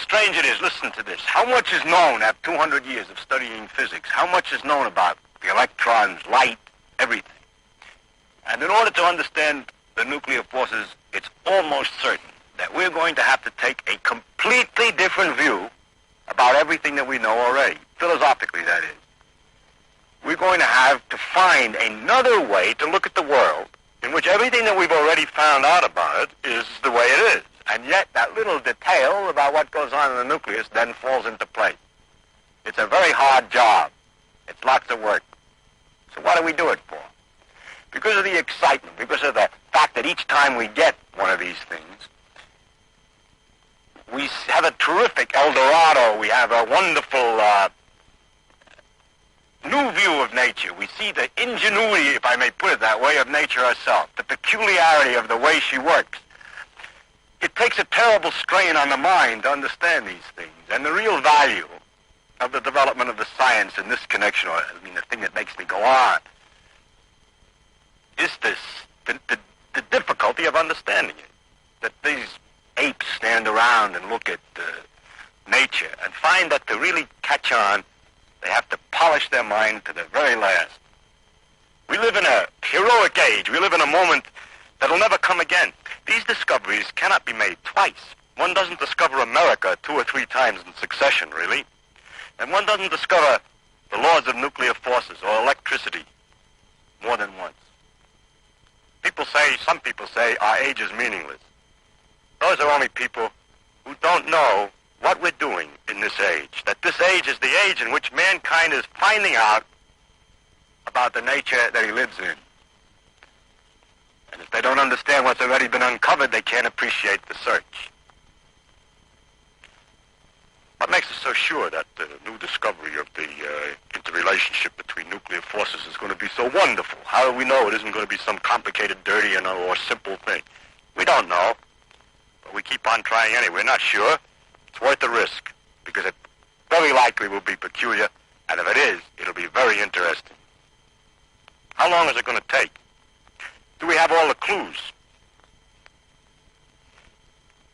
strange it is. Listen to this. How much is known after 200 years of studying physics? How much is known about the electrons, light, everything? And in order to understand the nuclear forces, it's almost certain that we're going to have to take a completely different view about everything that we know already, philosophically, that is. We're going to have to find another way to look at the world in which everything that we've already found out about it is the way it is. And yet that little detail about what goes on in the nucleus then falls into place. It's a very hard job. It's lots of work. So what do we do it for? Because of the excitement, because of the fact that each time we get one of these things, we have a terrific El Dorado. We have a wonderful new view of nature. We see the ingenuity, if I may put it that way, of nature herself, the peculiarity of the way she works. It takes a terrible strain on the mind to understand these things, and the real value of the development of the science in this connection, or I mean the thing that makes me go on, is this, the difficulty of understanding it. That these apes stand around and look at nature and find that to really catch on, they have to polish their mind to the very last. We live in a heroic age. We live in a moment that'll never come again. These discoveries cannot be made twice. One doesn't discover America 2 or 3 times in succession, really. And one doesn't discover the laws of nuclear forces or electricity more than once. Some people say our age is meaningless. Those are only people who don't know what we're doing in this age. That this age is the age in which mankind is finding out about the nature that he lives in. And if they don't understand what's already been uncovered, they can't appreciate the search. What makes us so sure that the new discovery of the interrelationship between nuclear forces is going to be so wonderful? How do we know it isn't going to be some complicated, dirty, or simple thing? We don't know, but we keep on trying anyway. We're not sure. It's worth the risk, because it very likely will be peculiar, and if it is, it'll be very interesting. How long is it going to take? Do we have all the clues?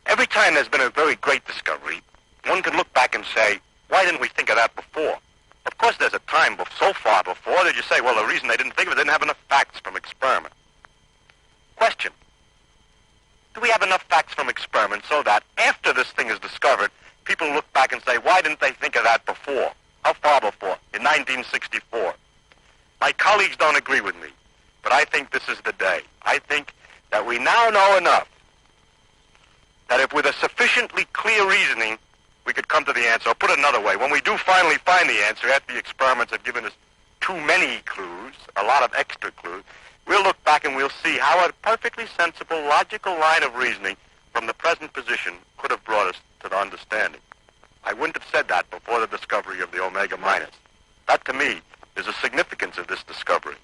Every time there's been a very great discovery, one can look back and say, why didn't we think of that before? Of course, there's a time so far before that you say, well, the reason they didn't think of it, they didn't have enough facts from experiment. Question. Do we have enough facts from experiment so that after this thing is discovered, people look back and say, why didn't they think of that before? How far before? In 1964. My colleagues don't agree with me, but I think this is the day. I think that we now know enough that if with a sufficiently clear reasoning, we could come to the answer. Or put it another way, when we do finally find the answer after the experiments have given us too many clues, a lot of extra clues, we'll look back and we'll see how a perfectly sensible, logical line of reasoning from the present position could have brought us to the understanding. I wouldn't have said that before the discovery of the omega minus. That, to me, is the significance of this discovery.